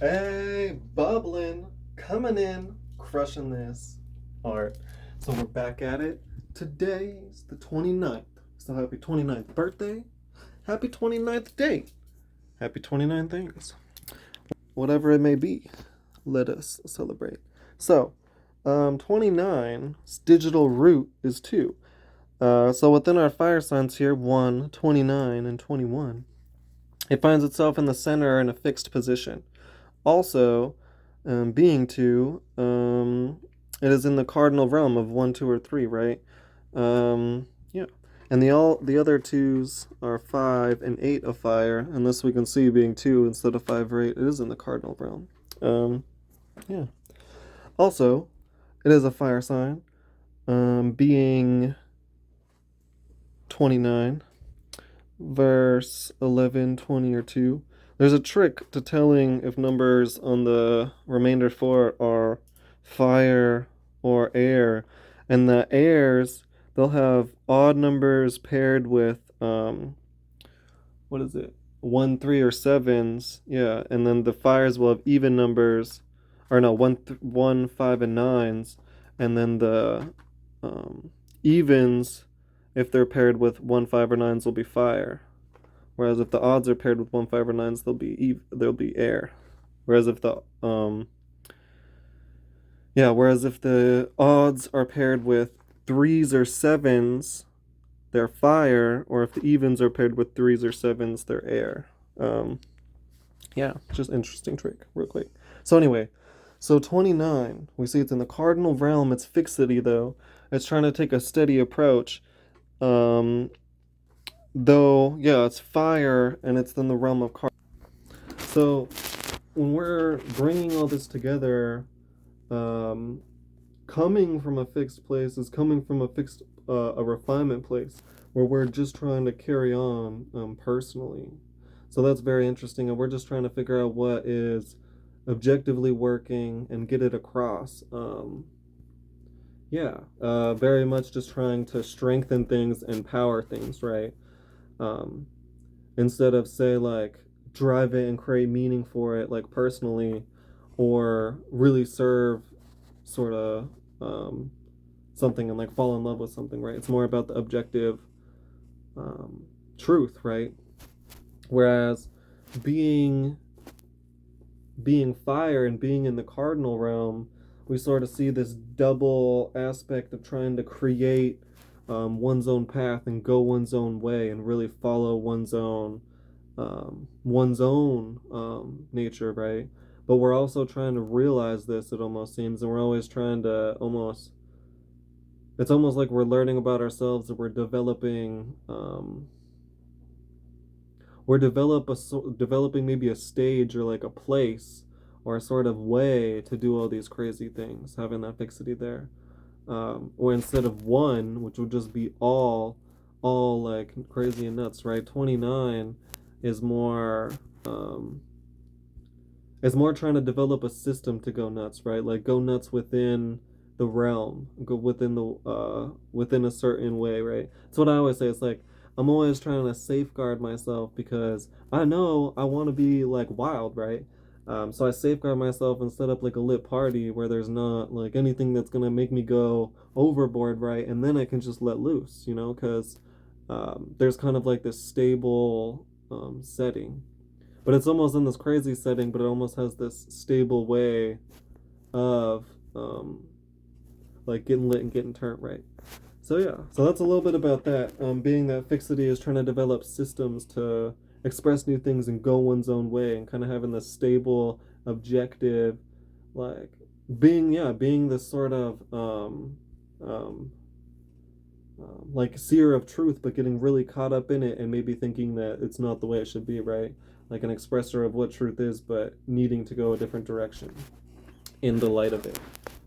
Hey, bubbling, coming in, crushing this art. So we're back at it. Today's the 29th. So happy 29th birthday. Happy 29th day. Happy 29 things. Whatever it may be, let us celebrate. So, 29's digital root is 2. So within our fire signs here, 1, 29, and 21, it finds itself in the center in a fixed position. Also, being 2, it is in the cardinal realm of 1, 2, or 3, right? Yeah. And the other 2s are 5 and 8 of fire, and this we can see being 2 instead of 5 or 8, it is in the cardinal realm. Yeah. Also, it is a fire sign, being 29, verse 11, 20, or 2. There's a trick to telling if numbers on the remainder 4 are fire or air, and the airs, they'll have odd numbers paired with what is it, 1, 3, or 7s, yeah, and then the fires will have even numbers, or no, 1, 5, and 9s, and then the evens, if they're paired with 1, 5, or 9s, will be fire. Whereas if the odds are paired with 1, 5, or 9s, they'll be air. Whereas if the odds are paired with 3s or 7s, they're fire. Or if the evens are paired with 3s or 7s, they're air. Yeah, just interesting trick, real quick. So anyway, so 29, we see it's in the cardinal realm. It's fixity though. It's trying to take a steady approach. Though, yeah, it's fire and it's in the realm of cardinal. So when we're bringing all this together, coming from a fixed place is coming from a refinement place where we're just trying to carry on personally. So that's very interesting, and we're just trying to figure out what is objectively working and get it across. Very much just trying to strengthen things and power things, right? Um, Instead of say like drive it and create meaning for it, like personally, or really serve sort of something and like fall in love with something, right? It's more about the objective truth, right? Whereas being fire and being in the cardinal realm, we sort of see this double aspect of trying to create one's own path and go one's own way and really follow one's own nature, right? But we're also trying to realize this, it almost seems, and we're always trying to it's almost like we're learning about ourselves, and we're developing developing maybe a stage or like a place or a sort of way to do all these crazy things, having that fixity there. Or instead of 1, which would just be all like crazy and nuts, right? 29 is more trying to develop a system to go nuts, right? Like go nuts within the realm, go within a certain way, right? That's what I always say. It's like I'm always trying to safeguard myself because I know I want to be like wild, right? So I safeguard myself and set up like a lit party where there's not like anything that's gonna make me go overboard, right? And then I can just let loose, because there's kind of like this stable setting, but it's almost in this crazy setting, but it almost has this stable way of like getting lit and getting turned, right? So yeah, so that's a little bit about that. Being that fixity is trying to develop systems to express new things and go one's own way, and kind of having this stable, objective, like being this sort of um, like seer of truth, but getting really caught up in it and maybe thinking that it's not the way it should be, right? Like an expresser of what truth is, but needing to go a different direction in the light of it.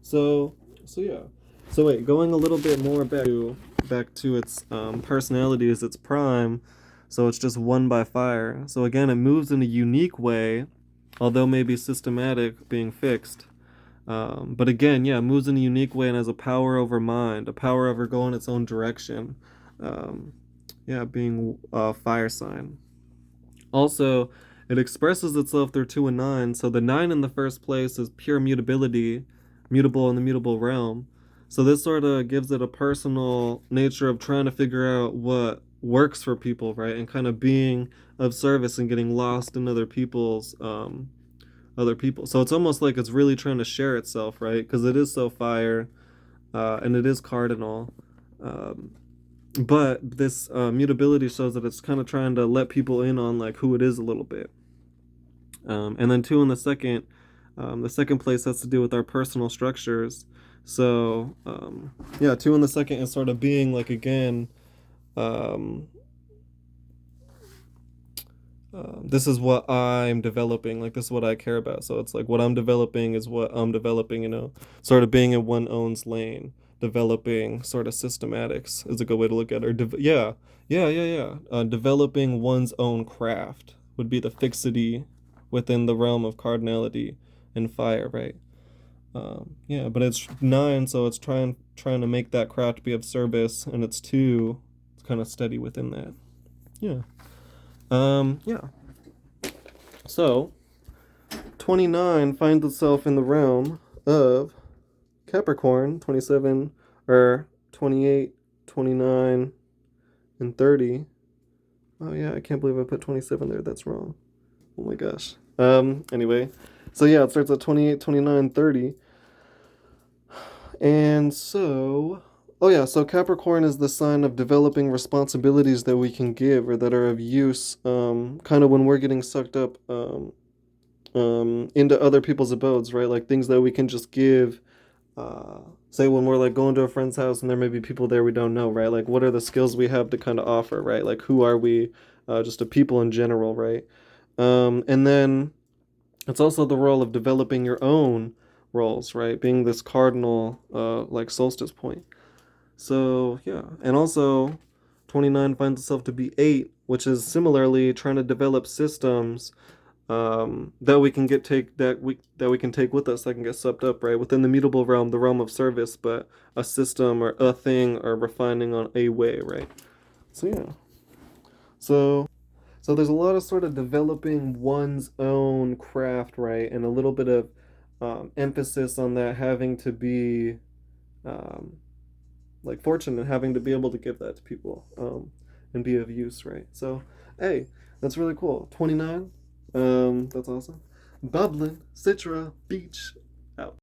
So yeah. So wait, going a little bit more back to its personality as its prime. So it's just 1 by fire. So again, it moves in a unique way, although maybe systematic, being fixed. But again, yeah, it moves in a unique way and has a power over mind, a power over going its own direction. Being a fire sign. Also, It expresses itself through 2 and 9. So the 9 in the first place is pure mutability, mutable in the mutable realm. So this sort of gives it a personal nature of trying to figure out what works for people, right? And kind of being of service and getting lost in other people. So it's almost like it's really trying to share itself, right? Because it is so fire, and it is cardinal. Um, but this mutability shows that it's kind of trying to let people in on like who it is a little bit. And then 2 in the second place has to do with our personal structures. So yeah, 2 in the second is sort of being like again, um, this is what I'm developing. Like this is what I care about. So it's like what I'm developing is what I'm developing. Sort of being in one own's lane, developing sort of systematics is a good way to look at it. Or yeah. Developing one's own craft would be the fixity within the realm of cardinality and fire, right? Yeah, but it's 9, so it's trying to make that craft be of service, and it's 2, it's kind of steady within that. Yeah. Yeah. So 29 finds itself in the realm of Capricorn, 27 or 28, 29, and 30. Oh yeah, I can't believe I put 27 there. That's wrong. Oh my gosh. Anyway, so yeah, it starts at 28, 29, 30. And so, oh yeah, so Capricorn is the sign of developing responsibilities that we can give or that are of use, kind of when we're getting sucked up into other people's abodes, right? Like things that we can just give. Say when we're like going to a friend's house and there may be people there we don't know, right? Like what are the skills we have to kind of offer, right? Like who are we, just a people in general, right? And then it's also the role of developing your own roles, right? Being this cardinal, like solstice point. So yeah, and also 29 finds itself to be 8, which is similarly trying to develop systems that we can that we can take with us that can get swept up right within the mutable realm, the realm of service, but a system or a thing or refining on a way, right? So yeah, so so there's a lot of sort of developing one's own craft, right, and a little bit of emphasis on that having to be um, like fortunate, having to be able to give that to people and be of use, right? So hey, that's really cool. 29. That's awesome. Bubbling, Citra, Beach, out.